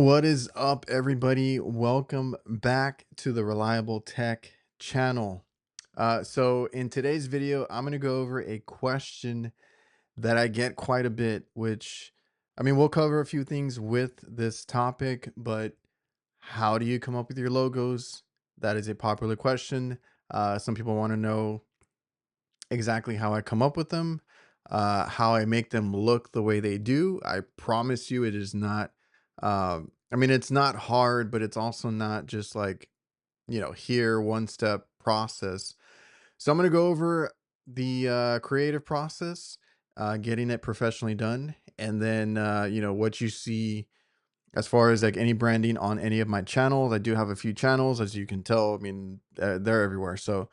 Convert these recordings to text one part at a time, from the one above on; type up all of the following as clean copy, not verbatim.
What is up, everybody? Welcome back to the Reliable Tech channel. So in today's video, I'm going to go over a question that I get quite a bit, which, I mean, we'll cover a few things with this topic, but how do you come up with your logos? That is a popular question. Some people want to know exactly how I come up with them, how I make them look the way they do. I promise you, it is not. I mean, it's not hard, but it's also not just like here one step process. So I'm gonna go over the creative process, getting it professionally done, and then what you see as far as like any branding on any of my channels. I do have a few channels, as you can tell. I mean, they're everywhere. So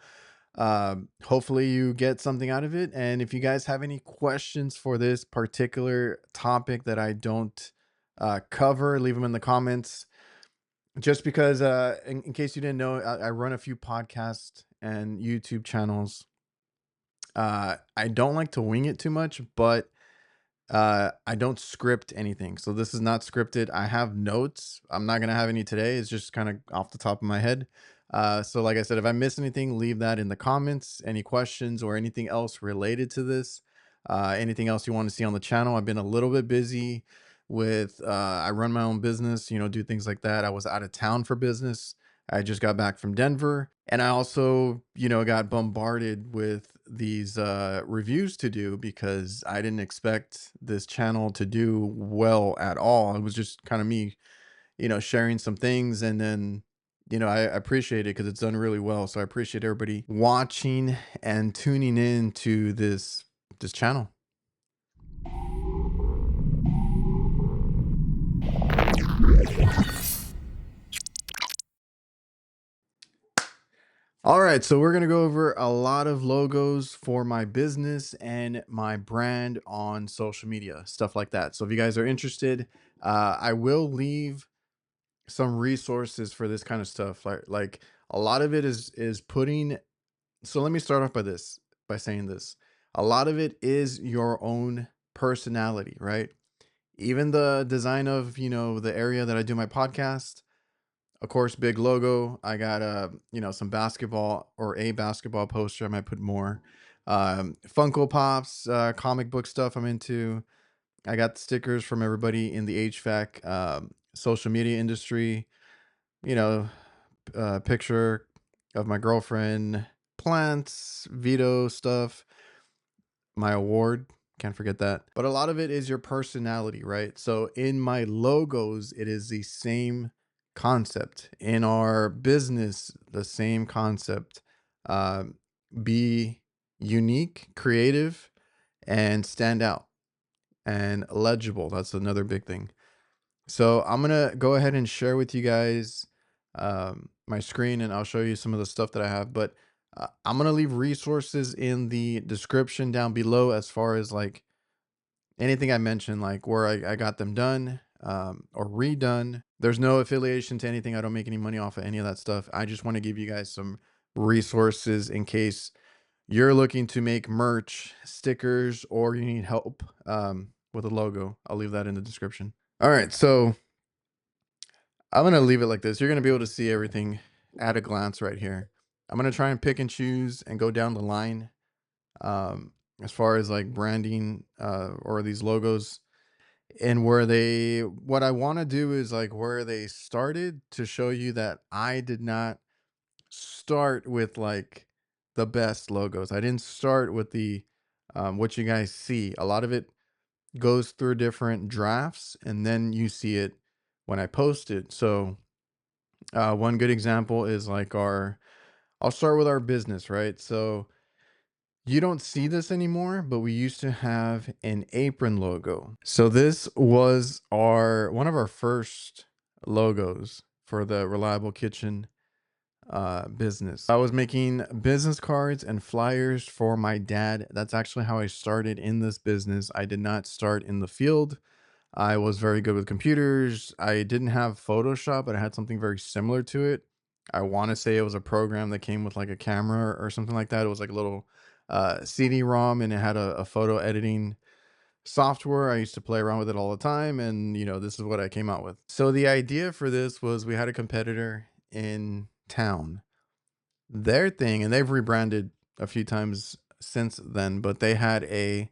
hopefully you get something out of it. And if you guys have any questions for this particular topic that I don't cover, leave them in the comments. Just because, in case you didn't know, I run a few podcasts and YouTube channels. I don't like to wing it too much, but I don't script anything. So this is not scripted. I have notes. I'm not gonna have any today. It's just kind of off the top of my head. So like I said, if I miss anything, leave that in the comments. Any questions or anything else related to this, anything else you want to see on the channel. I've been a little bit busy with I run my own business, do things like that. I was out of town for business. I just got back from Denver, and I also, got bombarded with these reviews to do because I didn't expect this channel to do well at all. It was just kind of me, sharing some things, and then, I appreciate it because it's done really well. So I appreciate everybody watching and tuning in to this channel. All right, so we're going to go over a lot of logos for my business and my brand on social media, stuff like that. So if you guys are interested, I will leave some resources for this kind of stuff. Like a lot of it is putting. So let me start off by saying this. A lot of it is your own personality, right? Even the design of, the area that I do my podcast, of course, big logo. I got some basketball or a basketball poster. I might put more. Funko Pops, comic book stuff I'm into. I got stickers from everybody in the HVAC, social media industry. You know, picture of my girlfriend, plants, veto stuff, my award. Can't forget that. But a lot of it is your personality, right? So in my logos, it is the same concept. In our business, the same concept. Um, be unique, creative, and stand out and legible. That's another big thing. So I'm gonna go ahead and share with you guys my screen, and I'll show you some of the stuff that I have. But I'm gonna leave resources in the description down below as far as like anything I mentioned, like where I got them done or redone. There's no affiliation to anything. I don't make any money off of any of that stuff. I just want to give you guys some resources in case you're looking to make merch, stickers, or you need help with a logo. I'll leave that in the description. All right, so I'm gonna leave it like this. You're gonna be able to see everything at a glance right here. I'm gonna try and pick and choose and go down the line as far as like branding or these logos and what I want to do is like where they started to show you that I did not start with like the best logos. I didn't start with the what you guys see. A lot of it goes through different drafts and then you see it when I post it. So one good example is like I'll start with our business, right? So you don't see this anymore, but we used to have an apron logo. So this was one of our first logos for the Reliable Kitchen business. I was making business cards and flyers for my dad. That's actually how I started in this business. I did not start in the field. I was very good with computers. I didn't have Photoshop, but I had something very similar to it. I want to say it was a program that came with like a camera or something like that. It was like a little CD-ROM and it had a photo editing software. I used to play around with it all the time, and this is what I came out with. So the idea for this was we had a competitor in town. Their thing, and they've rebranded a few times since then, but they had a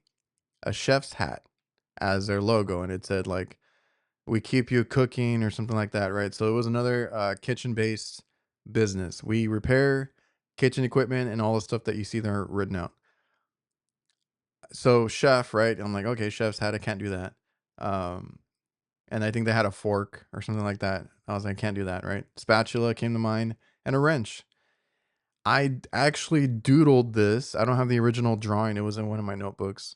chef's hat as their logo, and it said like "We keep you cooking" or something like that, right? So it was another kitchen-based business. We repair kitchen equipment and all the stuff that you see there written out. So chef, right? I'm like, okay, chef's hat. I can't do that. Um, and I think they had a fork or something like that. I was like, I can't do that, right? Spatula came to mind, and a wrench. Actually doodled this. I don't have the original drawing. It was in one of my notebooks.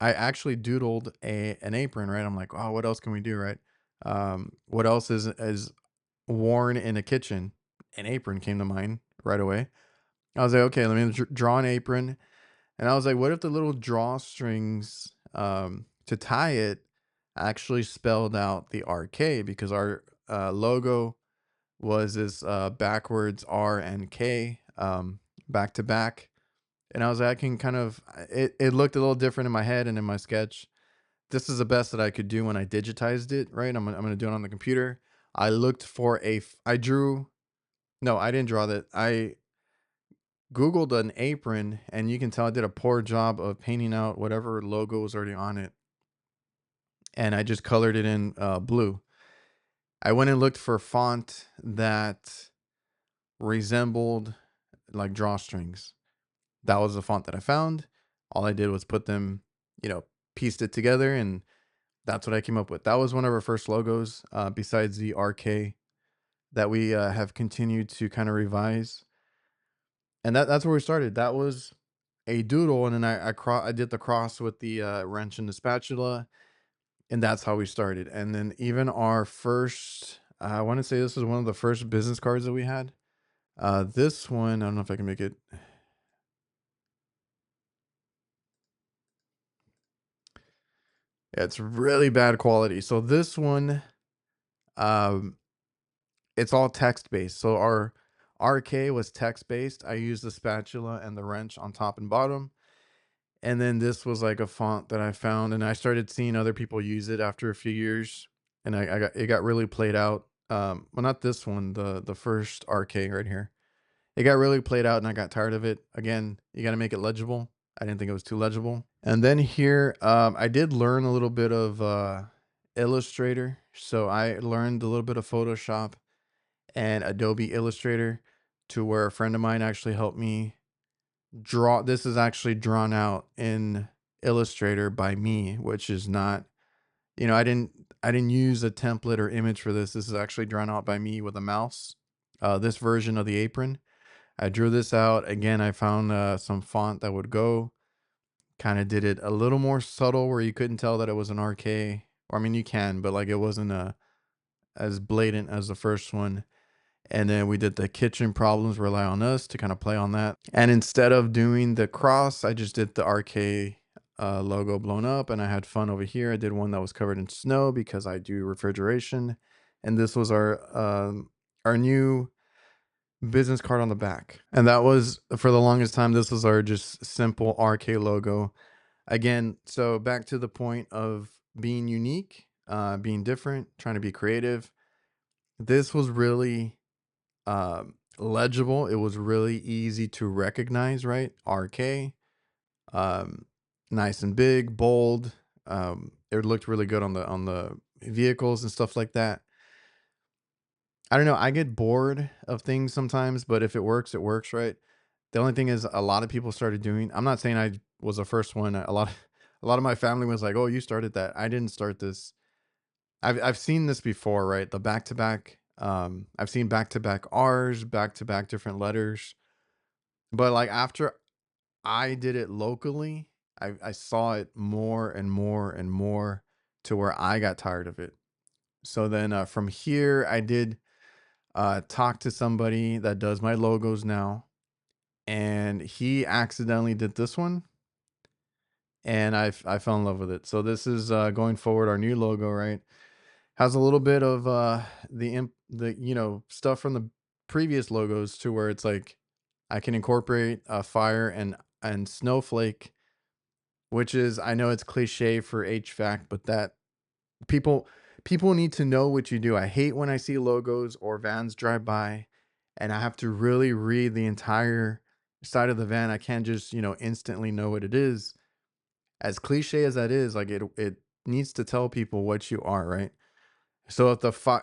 I actually doodled a an apron, right? I'm like, oh, what else can we do, right? What else is worn in a kitchen? An apron came to mind right away. I was like, okay, let me draw an apron. And I was like, what if the little drawstrings to tie it actually spelled out the RK, because our logo was this backwards R and K, back to back. And I was like, I can kind of it looked a little different in my head and in my sketch. This is the best that I could do when I digitized it, right? I'm gonna do it on the computer. I looked for I drew, no, I didn't draw that. I Googled an apron, and you can tell I did a poor job of painting out whatever logo was already on it, and I just colored it in blue. I went and looked for font that resembled like drawstrings. That was the font that I found. All I did was put them, pieced it together, and that's what I came up with. That was one of our first logos, besides the RK, that we have continued to kind of revise. And that's where we started. That was a doodle, and then I did the cross with the wrench and the spatula, and that's how we started. And then even our first, I want to say this was one of the first business cards that we had. This one, I don't know if I can make it. Yeah, it's really bad quality. So this one, um, it's all text based. So our RK was text based. I used the spatula and the wrench on top and bottom. And then this was like a font that I found, and I started seeing other people use it after a few years, and I got it got really played out. Well, not this one, the first RK right here. It got really played out, and I got tired of it. Again, you got to make it legible. I didn't think it was too legible. And then here, I did learn a little bit of Illustrator, so I learned a little bit of Photoshop and Adobe Illustrator, to where a friend of mine actually helped me draw. This is actually drawn out in Illustrator by me, which is not, I didn't use a template or image for this. This is actually drawn out by me with a mouse. This version of the apron, I drew this out. Again, I found some font that would go. Kind of did it a little more subtle where you couldn't tell that it was an RK. Or I mean, you can, but like it wasn't as blatant as the first one. And then we did the kitchen problems rely on us to kind of play on that. And instead of doing the cross, I just did the RK logo blown up, and I had fun over here. I did one that was covered in snow because I do refrigeration. And this was our new business card on the back. And that was, for the longest time, this was our just simple RK logo. Again, so back to the point of being unique, being different, trying to be creative. This was really legible. It was really easy to recognize, right? RK, um, nice and big, bold. It looked really good on the vehicles and stuff like that. I don't know. I get bored of things sometimes, but if it works, right? The only thing is, a lot of people started doing. I'm not saying I was the first one. A lot of my family was like, "Oh, you started that." I didn't start this. I've seen this before, right? The back to back. I've seen back to back R's, back to back different letters. But like after I did it locally, I saw it more and more and more, to where I got tired of it. So then from here, I did talk to somebody that does my logos now, and he accidentally did this one, and I fell in love with it. So this is going forward our new logo, right? Has a little bit of the stuff from the previous logos, to where it's like I can incorporate fire and snowflake which is, I know it's cliche for HVAC, but that people people need to know what you do. I hate when I see logos or vans drive by and I have to really read the entire side of the van. I can't just, instantly know what it is. As cliche as that is, like it needs to tell people what you are, right? So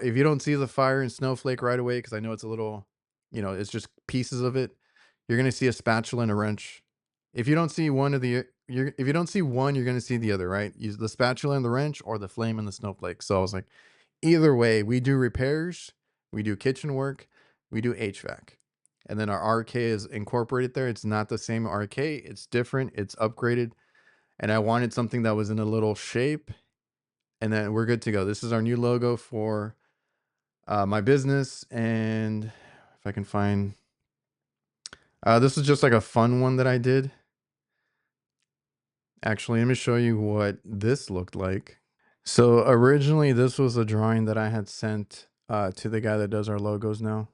if you don't see the fire and snowflake right away, because I know it's a little, it's just pieces of it, you're gonna see a spatula and a wrench. If you don't see one of the you're if you don't see one, you're gonna see the other, right? Use the spatula and the wrench or the flame and the snowflake. So I was like, either way, we do repairs, we do kitchen work, we do HVAC. And then our RK is incorporated there. It's not the same RK, it's different, it's upgraded. And I wanted something that was in a little shape, and then we're good to go. This is our new logo for my business. And if I can find, this is just like a fun one that I did. Actually, let me show you what this looked like. So originally, this was a drawing that I had sent to the guy that does our logos now.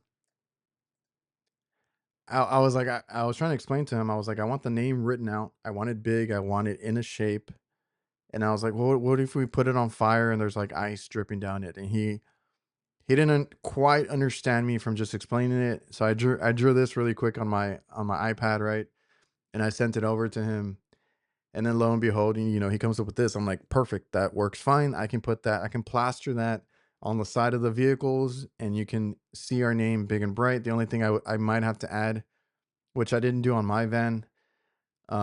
I was like, I was trying to explain to him, I was like, I want the name written out. I want it big. I want it in a shape. And I was like, well, what if we put it on fire and there's like ice dripping down it? And he didn't quite understand me from just explaining it. So I drew this really quick on my iPad, right? And I sent it over to him. And then lo and behold, he comes up with this. I'm like, perfect. That works fine. I can put that, I can plaster that on the side of the vehicles and you can see our name big and bright. The only thing I might have to add, which I didn't do on my van,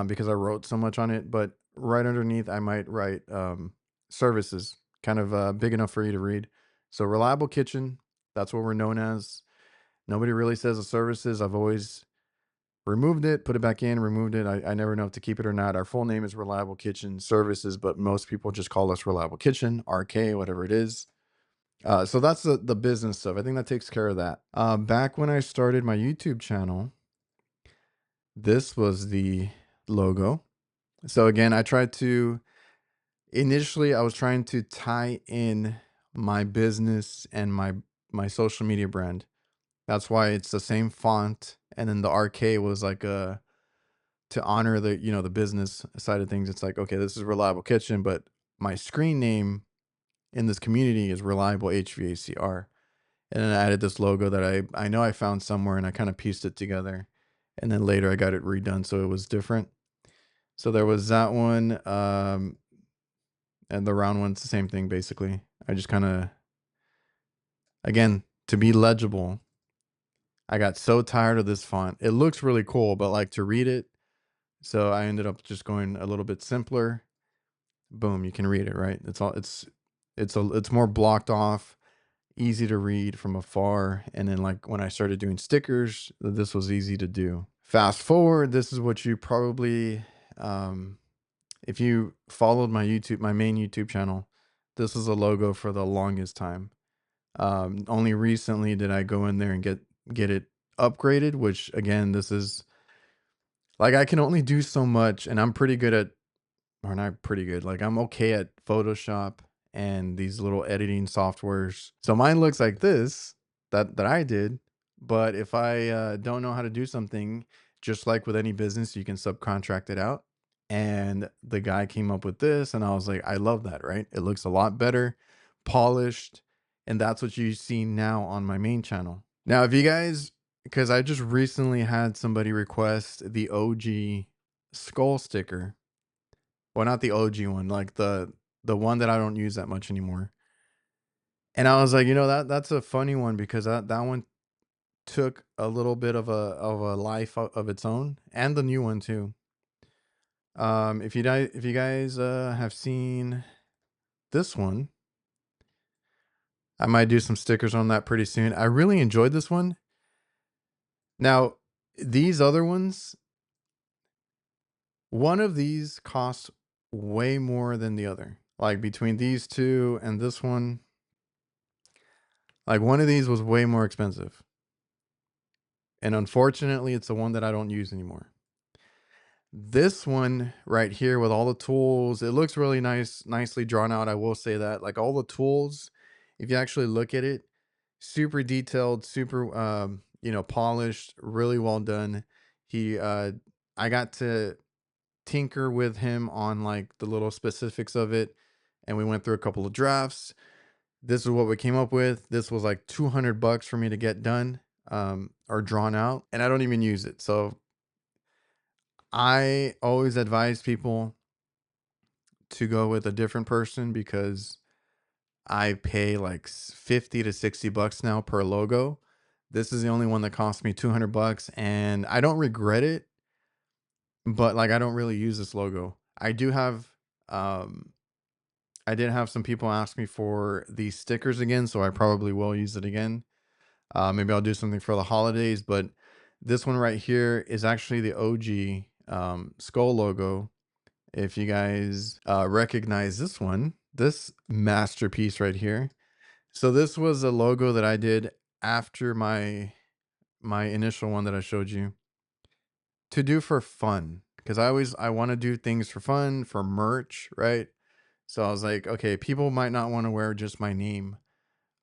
because I wrote so much on it, but right underneath, I might write services, kind of big enough for you to read. So, reliable kitchen, that's what we're known as. Nobody really says the services. I've always removed it, put it back in, removed it. I never know if to keep it or not. Our full name is Reliable Kitchen Services, but most people just call us Reliable Kitchen, RK, whatever it is. So that's the business stuff. I think that takes care of that. Back when I started my YouTube channel, this was the logo. So again, initially I was trying to tie in my business and my social media brand. That's why it's the same font. And then the RK was like to honor the business side of things. It's like, okay, this is Reliable Kitchen, but my screen name in this community is Reliable HVACR. And then I added this logo that I know I found somewhere and I kind of pieced it together. And then later I got it redone so it was different. So there was that one. And the round one's the same thing basically. I just kind of, again, to be legible, I got so tired of this font. It looks really cool, but like to read it, so I ended up just going a little bit simpler. Boom, you can read it, right? It's more blocked off, easy to read from afar. And then like when I started doing stickers, this was easy to do. Fast forward, this is what you probably if you followed my main YouTube channel, this was a logo for the longest time. Only recently did I go in there and get it upgraded, which again, this is like I can only do so much, and I'm pretty good at, or not pretty good, like I'm okay at Photoshop and these little editing softwares. So mine looks like this that I did, but if I don't know how to do something, just like with any business, you can subcontract it out. And the guy came up with this, and I was like, I love that, right? It looks a lot better, polished, and that's what you see now on my main channel. Now, if you guys, because I just recently had somebody request the OG skull sticker. Well, not the OG one, like the one that I don't use that much anymore. And I was like, that's a funny one because that one took a little bit of a life of its own, and the new one too. If you guys have seen this one, I might do some stickers on that pretty soon. I really enjoyed this one. Now, these other ones, one of these costs way more than the other. Like between these two and this one, like one of these was way more expensive. And unfortunately, it's the one that I don't use anymore. This one right here with all the tools, it looks really nice, nicely drawn out. I will say that. Like all the tools, if you actually look at it, super detailed, super polished, really well done. He I got to tinker with him on like the little specifics of it, and we went through a couple of drafts. This is what we came up with. This was like 200 bucks for me to get done, or drawn out, and I don't even use it. So I always advise people to go with a different person because I pay like 50 to 60 bucks now per logo. This is the only one that cost me 200 bucks, and I don't regret it, but like I don't really use this logo. Um I did have some people ask me for these stickers again, so I probably will use it again. Maybe I'll do something for the holidays, but this one right here is actually the OG skull logo. If you guys recognize this one, this masterpiece right here. So this was a logo that I did after my initial one that I showed you to do for fun, because I want to do things for fun, for merch, right? So I was like, okay, people might not want to wear just my name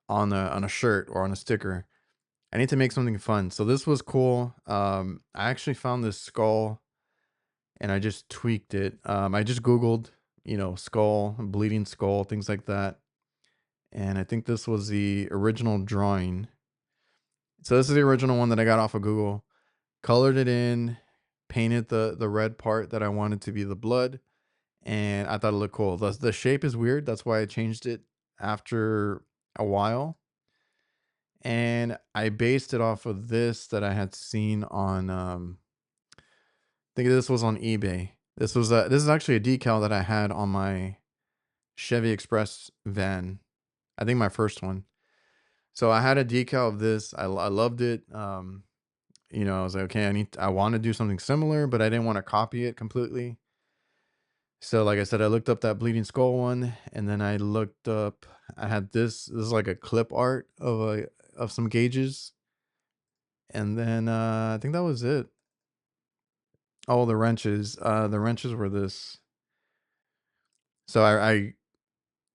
on a shirt or on a sticker. I need to make something fun. So this was cool. I actually found this skull and I just tweaked it. I just Googled, skull, bleeding skull, things like that. And I think this was the original drawing. So this is the original one that I got off of Google. Colored it in, painted the red part that I wanted to be the blood, and I thought it looked cool. The shape is weird. That's why I changed it after a while. And I based it off of this that I had seen on I think this was on eBay. This is actually a decal that I had on my Chevy Express van. I think my first one. So I had a decal of this. I loved it. I was like, okay, I want to do something similar, but I didn't want to copy it completely. So like I said, I looked up that bleeding skull one, and then I looked up. I had this is like a clip art of some gauges, and then I think that was it. Oh, the wrenches. The wrenches were this. So I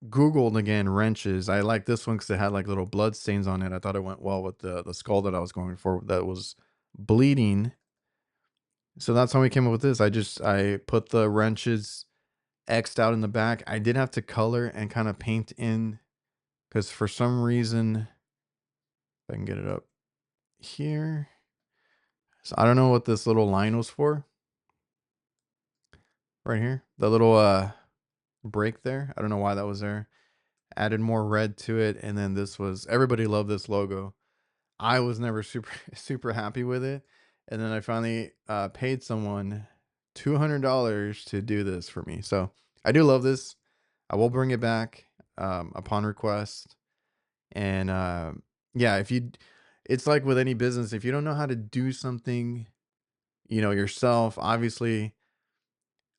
Googled again wrenches. I like this one because it had like little blood stains on it. I thought it went well with the skull that I was going for that was bleeding. So that's how we came up with this. I put the wrenches X'd out in the back. I did have to color and kind of paint in because for some reason, if I can get it up here. So I don't know what this little line was for. Right here. The little break there. I don't know why that was there. Added more red to it, and then this was everybody loved this logo. I was never super super happy with it, and then I finally paid someone $200 to do this for me. So I do love this. I will bring it back upon request. And yeah, it's like with any business, if you don't know how to do something, yourself, obviously,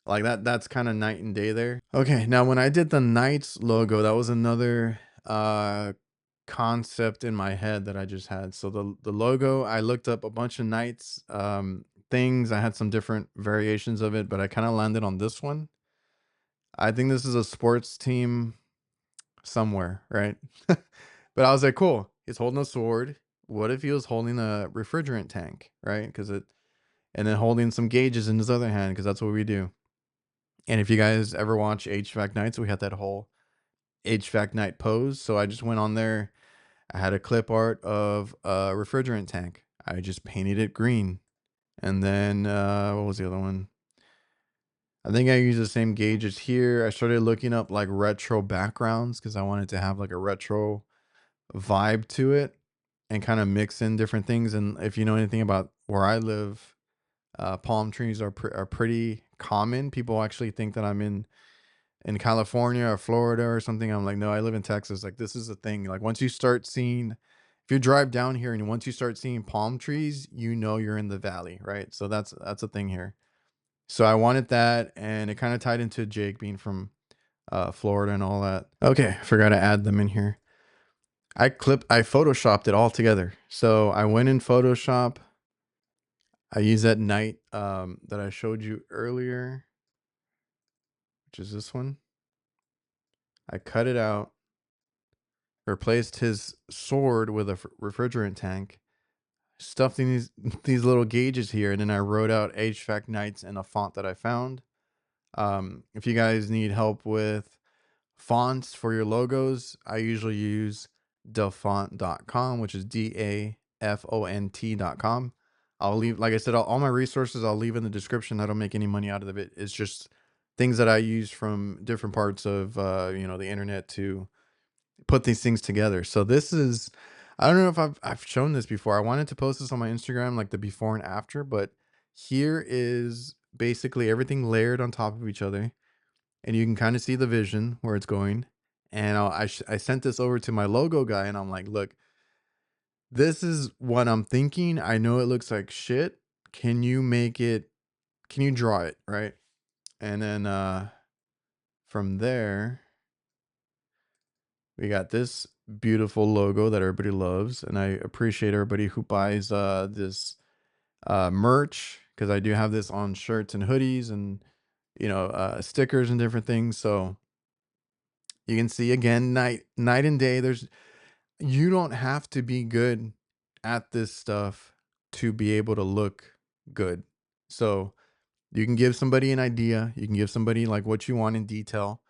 like that's kind of night and day there. Okay, now when I did the Knights logo, that was another concept in my head that I just had. So the logo, I looked up a bunch of Knights things. I had some different variations of it, but I kind of landed on this one. I think this is a sports team somewhere, right? But I was like, cool. He's holding a sword. What if he was holding a refrigerant tank, right? And then holding some gauges in his other hand, because that's what we do. And if you guys ever watch HVAC Nights, we had that whole HVAC Night pose. So I just went on there. I had a clip art of a refrigerant tank. I just painted it green. And then what was the other one? I think I used the same gauges here. I started looking up like retro backgrounds because I wanted to have like a retro vibe to it and kind of mix in different things. And if you know anything about where I live, palm trees are pretty common. People actually think that I'm in California or Florida or something. I'm like, no, I live in Texas. Like this is the thing. Like once you start seeing, if you drive down here and once you start seeing palm trees, you're in the valley, right? So that's a thing here. So I wanted that, and it kind of tied into Jake being from Florida and all that. Okay, forgot to add them in here. I photoshopped it all together. So I went in Photoshop. I used that night that I showed you earlier, which is this one. I cut it out, replaced his sword with a refrigerant tank, stuffed in these these little gauges here, and then I wrote out HVAC Nights in a font that I found. If you guys need help with fonts for your logos, I usually use dafont.com, which is DAFONT.com. I'll leave, like I said, all my resources I'll leave in the description. I don't make any money out of it. It's just things that I use from different parts of the internet to put these things together. So this is, I don't know if I've shown this before. I wanted to post this on my Instagram, like the before and after, but here is basically everything layered on top of each other, and you can kind of see the vision where it's going. And I sent this over to my logo guy, and I'm like, look, this is what I'm thinking. I know it looks like shit. Can you make it? Can you draw it right? And then from there, we got this beautiful logo that everybody loves, and I appreciate everybody who buys this merch, because I do have this on shirts and hoodies and stickers and different things. So you can see again, night and day. You don't have to be good at this stuff to be able to look good. So you can give somebody an idea. You can give somebody like what you want in detail.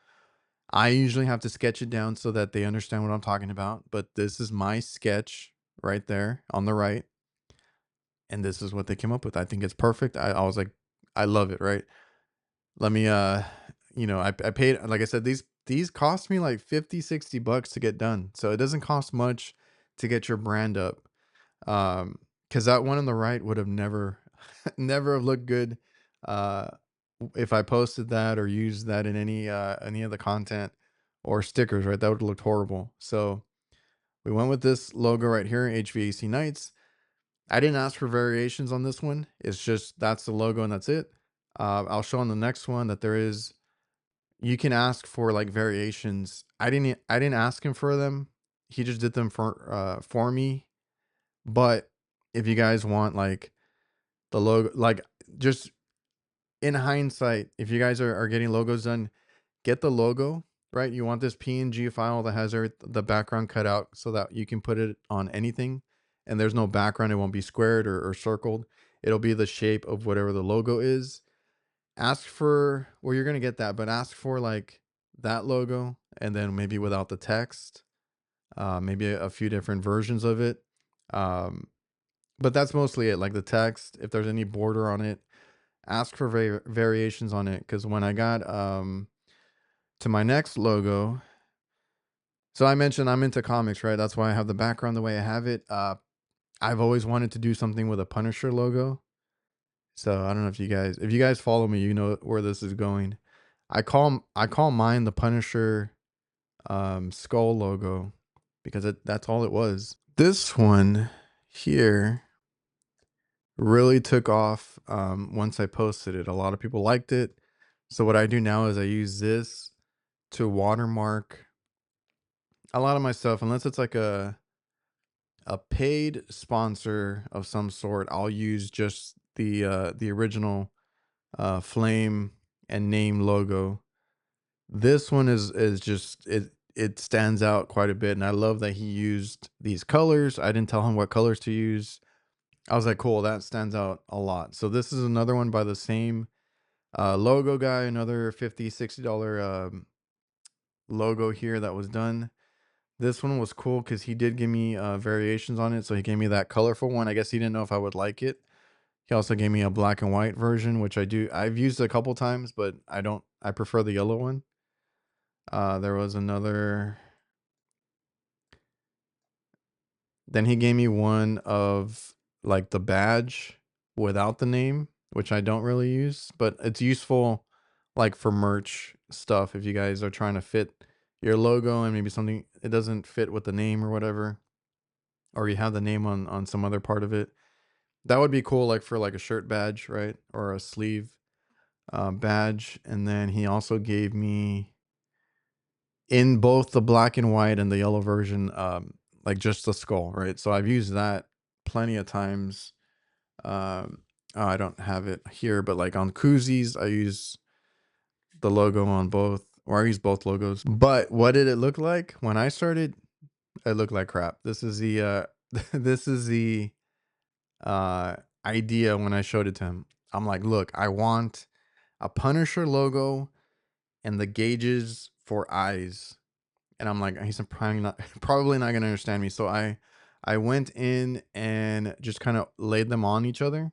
I usually have to sketch it down so that they understand what I'm talking about. But this is my sketch right there on the right. And this is what they came up with. I think it's perfect. I was like, I love it, right? Let me I paid, like I said, these cost me like 50, 60 bucks to get done. So it doesn't cost much to get your brand up. Because that one on the right would have never never have looked good uh if I posted that or used that in any of the content or stickers, right? That would have looked horrible. So we went with this logo right here, HVAC Nights. I didn't ask for variations on this one. It's just that's the logo and that's it. I'll show on the next one that there is, you can ask for like variations. I didn't ask him for them. He just did them for me. But if you guys want like the logo, like, just in hindsight, if you guys are getting logos done, get the logo, right? You want this PNG file that has the background cut out so that you can put it on anything, and there's no background. It won't be squared or circled. It'll be the shape of whatever the logo is. Ask for, well, you're going to get that, but ask for like that logo, and then maybe without the text, maybe a few different versions of it. Um, but that's mostly it. Like the text, if there's any border on it, ask for variations on it. Because when I got to my next logo, so I mentioned I'm into comics, right? That's why I have the background the way I have it. I've always wanted to do something with a Punisher logo. So I don't know if you guys follow me, you know where this is going. I call mine the Punisher skull logo because that's all it was. This one here really took off once I posted it. A lot of people liked it. So what I do now is I use this to watermark a lot of my stuff, unless it's like a paid sponsor of some sort. I'll use just the original flame and name logo. This one is just it stands out quite a bit, and I love that he used these colors. I didn't tell him what colors to use. I was like, cool, that stands out a lot. So this is another one by the same logo guy, another $50, $60 logo here that was done. This one was cool because he did give me variations on it. So he gave me that colorful one. I guess he didn't know if I would like it. He also gave me a black and white version, which I've used a couple times, but I prefer the yellow one. There was another, then he gave me one of like the badge without the name, which I don't really use, but it's useful like for merch stuff if you guys are trying to fit your logo and maybe something it doesn't fit with the name or whatever, or you have the name on some other part of it. That would be cool, like for like a shirt badge, right? Or a sleeve badge. And then he also gave me in both the black and white and the yellow version, like just the skull, right? So I've used that plenty of times. I don't have it here, but like on koozies, I use the logo on both, or I use both logos. But what did it look like when I started? It looked like crap. This is the this is the uh idea when I showed it to him. I'm like, look, a Punisher logo and the gauges for eyes. And I'm like, he's probably not probably not gonna understand me. So I went in and just kind of laid them on each other.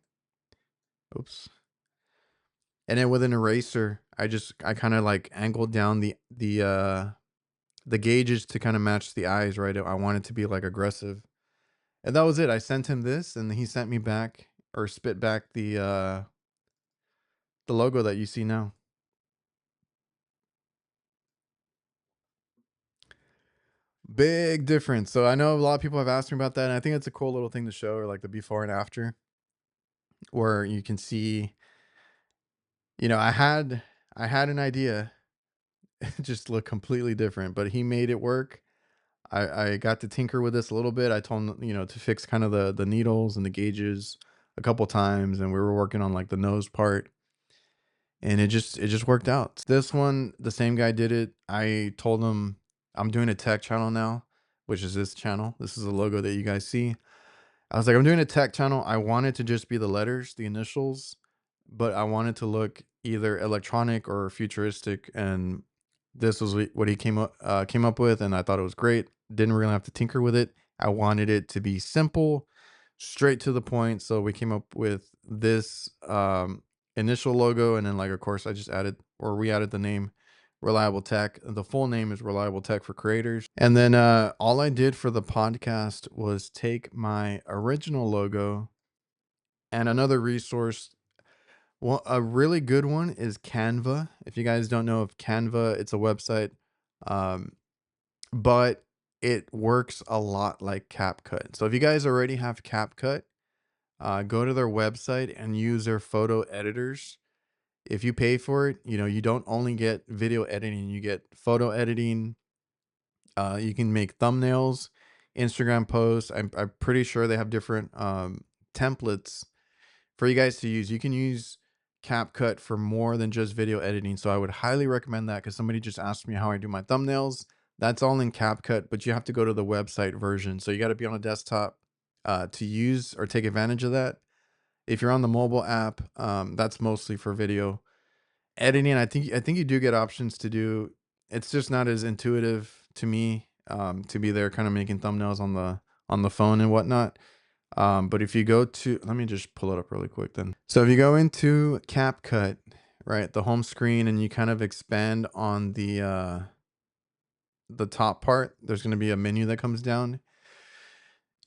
Oops. And then with an eraser, I kind of like angled down the gauges to kind of match the eyes, right? I wanted to be like aggressive. And that was it. I sent him this and he sent me back or spit back the logo that you see now. Big difference. So I know a lot of people have asked me about that, and I think it's a cool little thing to show, or like the before and after, where you can see, I had an idea, it just looked completely different, but he made it work. I got to tinker with this a little bit. I told him, to fix kind of the needles and the gauges a couple times, and we were working on like the nose part, and it just worked out. This one, the same guy did it. I told him I'm doing a tech channel now, which is this channel. This is the logo that you guys see. I was like, I'm doing a tech channel. I want it to just be the letters, the initials, but I wanted to look either electronic or futuristic. And this was what he came up with, and I thought it was great. Didn't really have to tinker with it. I wanted it to be simple, straight to the point. So we came up with this initial logo, and then like of course I just added or we added the name Reliable Tech. The full name is Reliable Tech for Creators. And then all I did for the podcast was take my original logo and another resource. Well, a really good one is Canva. If you guys don't know of Canva, it's a website, um, but it works a lot like CapCut. So if you guys already have CapCut, go to their website and use their photo editors. If you pay for it, you don't only get video editing, you get photo editing. You can make thumbnails, Instagram posts. I'm pretty sure they have different templates for you guys to use. You can use CapCut for more than just video editing. So I would highly recommend that because somebody just asked me how I do my thumbnails. That's all in CapCut, but you have to go to the website version. So you got to be on a desktop to use or take advantage of that. If you're on the mobile app, that's mostly for video editing. I think you do get options to do. It's just not as intuitive to me to be there kind of making thumbnails on the phone and whatnot. But if you go to, let me just pull it up really quick then. So if you go into CapCut, right, the home screen, and you kind of expand on the top part, there's going to be a menu that comes down.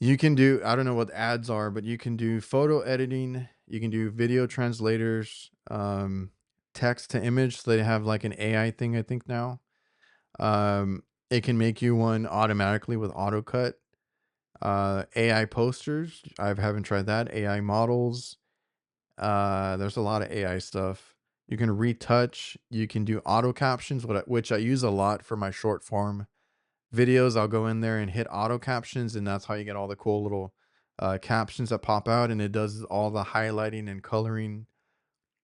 You can do, I don't know what ads are, but you can do photo editing, you can do video translators, text to image. So they have like an AI thing, I think now. It can make you one automatically with AutoCut. AI posters, I haven't tried that. AI models, there's a lot of AI stuff. You can retouch, you can do auto captions, which I use a lot for my short form videos. I'll go in there and hit auto captions, and that's how you get all the cool little captions that pop out, and it does all the highlighting and coloring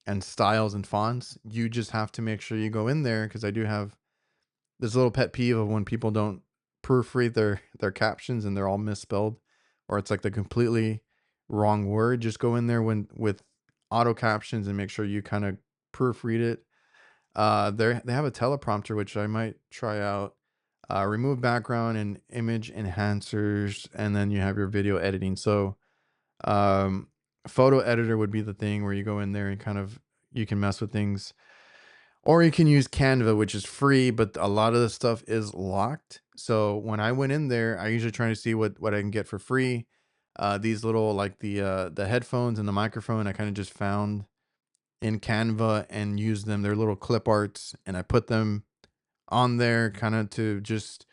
and styles and fonts. You just have to make sure you go in there, because I do have this little pet peeve of when people don't proofread their captions and they're all misspelled, or it's like the completely wrong word. Just go in there with auto captions and make sure you kind of proofread it. They have a teleprompter which I might try out. Remove background and image enhancers, and then you have your video editing. So um photo editor would be the thing where you go in there and kind of you can mess with things, or you can use Canva, which is free, but a lot of the stuff is locked. So when I went in there, I usually try to see what I can get for free. These little like the headphones and the microphone, I kind of just found in Canva and used them. They're little clip arts, and I put them on there kind of to just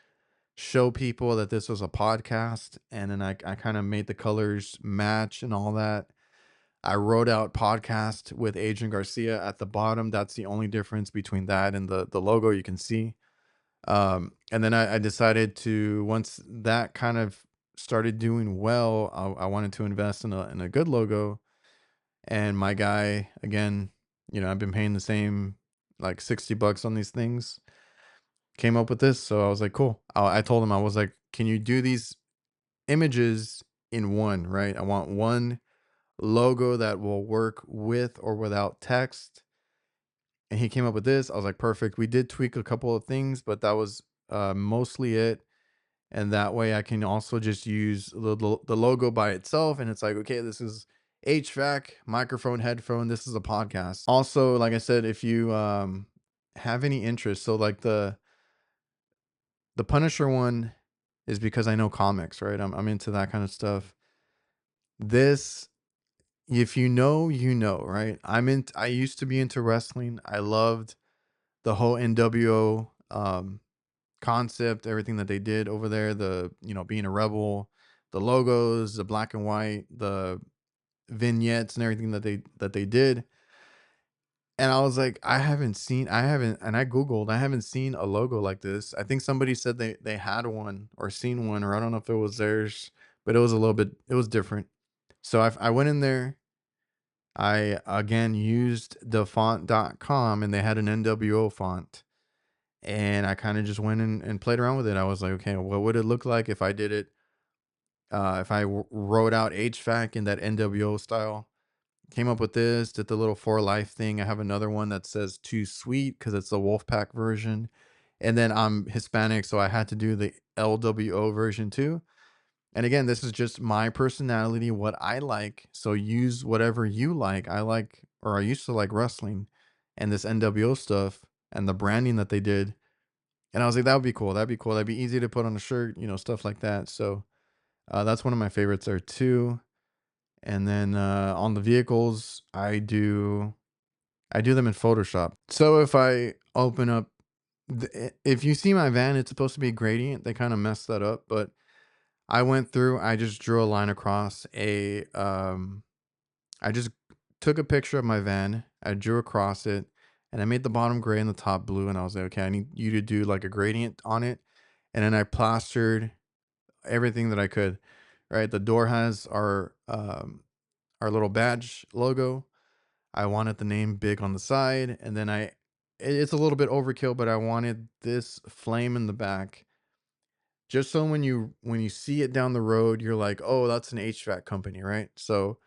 show people that this was a podcast. And then I kind of made the colors match and all that. I wrote out podcast with Adrian Garcia at the bottom. That's the only difference between that and the logo you can see. And then I decided to, once that kind of started doing well, I wanted to invest in a good logo. And my guy, again, I've been paying the same like $60 on these things, came up with this. So I was like, cool. I told him, I was like, can you do these images in one, right? I want one logo that will work with or without text. and he came up with this. I was like, perfect. We did tweak a couple of things, but that was mostly it. And that way I can also just use the logo by itself. And it's like, okay, this is HVAC, microphone, headphone. This is a podcast. Also, like I said, if you have any interest, so like the Punisher one is because I know comics, right? I'm into that kind of stuff. This, if you know, you know, right? I used to be into wrestling. I loved the whole NWO concept, everything that they did over there, being a rebel, the logos, the black and white, the vignettes and everything that they did. And I was like, I haven't, and I Googled, I haven't seen a logo like this. I think somebody said they had one or seen one, or I don't know if it was theirs, but it was a little bit, it was different. So I went in there, I again used the font.com and they had an NWO font. And I kind of just went in and played around with it. I was like, okay, what would it look like if I did it? If I wrote out HVAC in that NWO style, came up with this, did the little for life thing. I have another one that says too sweet because it's the Wolfpack version. And then I'm Hispanic, so I had to do the LWO version too. And again, this is just my personality, what I like. So use whatever you like. I like, or I used to like wrestling and this NWO stuff and the branding that they did. And I was like, that would be cool. That'd be cool. That'd be easy to put on a shirt, stuff like that. So that's one of my favorites there too. And then on the vehicles, I do them in Photoshop. So if I open up, if you see my van, it's supposed to be gradient. They kind of messed that up, but I went through. I just drew a line across a. I just took a picture of my van. I drew across it, and I made the bottom gray and the top blue. And I was like, okay, I need you to do like a gradient on it, and then I plastered everything that I could. Right, the door has our little badge logo. I wanted the name big on the side, and then it's a little bit overkill, but I wanted this flame in the back, just so when you see it down the road, you're like, oh, that's an HVAC company, right? So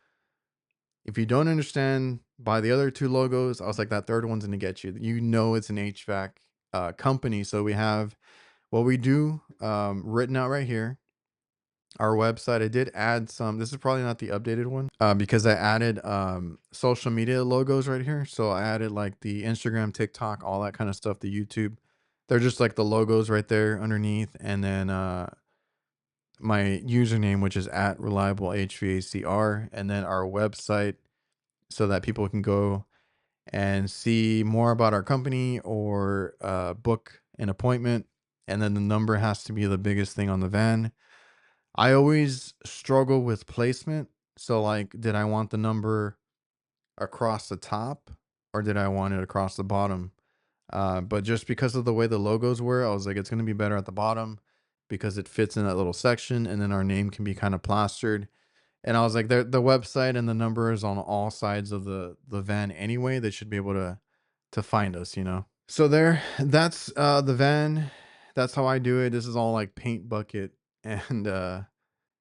if you don't understand by the other two logos, I was like, that third one's gonna get you. You know it's an HVAC company. So we have what we do written out right here. Our website. I did add some. This is probably not the updated one because I added social media logos right here. So I added like the Instagram, TikTok, all that kind of stuff, the YouTube. They're just like the logos right there underneath. And then my username, which is at reliable HVACR, and then our website so that people can go and see more about our company or book an appointment. And then the number has to be the biggest thing on the van. I always struggle with placement. So, like, did I want the number across the top or did I want it across the bottom? But just because of the way the logos were, I was like, it's going to be better at the bottom because it fits in that little section and then our name can be kind of plastered. And I was like, the website and the number is on all sides of the van anyway. They should be able to find us. So that's the van. That's how I do it. This is all like paint bucket and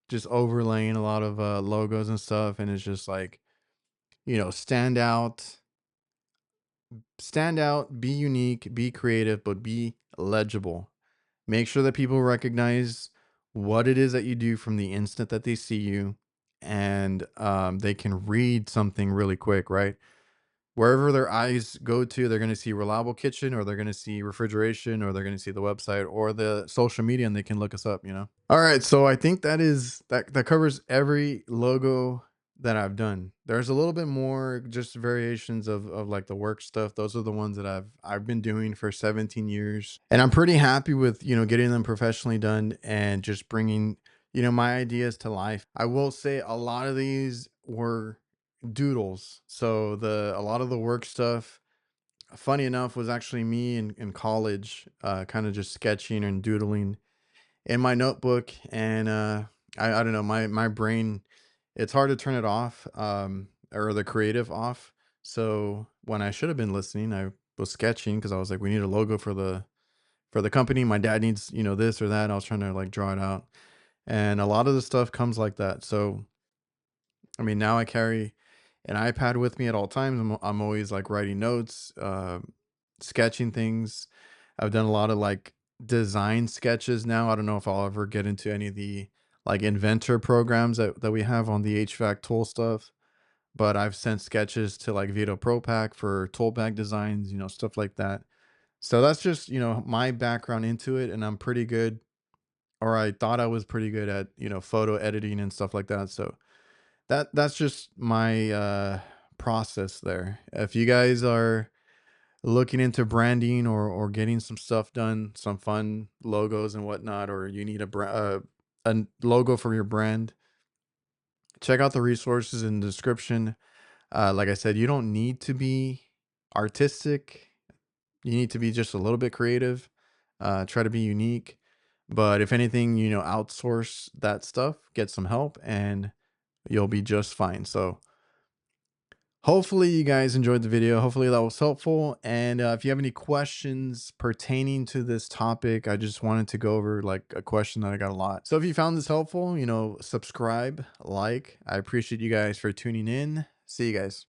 just overlaying a lot of logos and stuff, and it's just like, stand out, be unique, be creative, but be legible. Make sure that people recognize what it is that you do from the instant that they see you, and they can read something really quick, right? Wherever their eyes go to, they're going to see Reliable Kitchen, or they're going to see refrigeration, or they're going to see the website or the social media, and they can look us up. All right, so I think that covers every logo that I've done. There's a little bit more just variations of like the work stuff. Those are the ones that I've been doing for 17 years. And I'm pretty happy with, getting them professionally done and just bringing, my ideas to life. I will say a lot of these were doodles. So a lot of the work stuff, funny enough, was actually me in college, kind of just sketching and doodling in my notebook. And I don't know, my brain, it's hard to turn it off, or the creative off. So when I should have been listening, I was sketching because I was like, we need a logo for the company. My dad needs, this or that. I was trying to like draw it out. And a lot of the stuff comes like that. So now I carry an iPad with me at all times. I'm always like writing notes. sketching things. I've done a lot of like design sketches now. I don't know if I'll ever get into any of the like inventor programs that we have on the HVAC tool stuff, but I've sent sketches to like Vito Pro Pack for tool bag designs, stuff like that. So that's just, my background into it, and I'm pretty good, or I thought I was pretty good at, photo editing and stuff like that. So that's just my process there. If you guys are looking into branding or getting some stuff done, some fun logos and whatnot, or you need a logo for your brand, check out the resources in the description. Like I said, you don't need to be artistic. You need to be just a little bit creative. Try to be unique. But if anything, outsource that stuff, get some help, and you'll be just fine. So hopefully you guys enjoyed the video. Hopefully that was helpful. And if you have any questions pertaining to this topic, I just wanted to go over like a question that I got a lot. So if you found this helpful, subscribe, like. I appreciate you guys for tuning in. See you guys.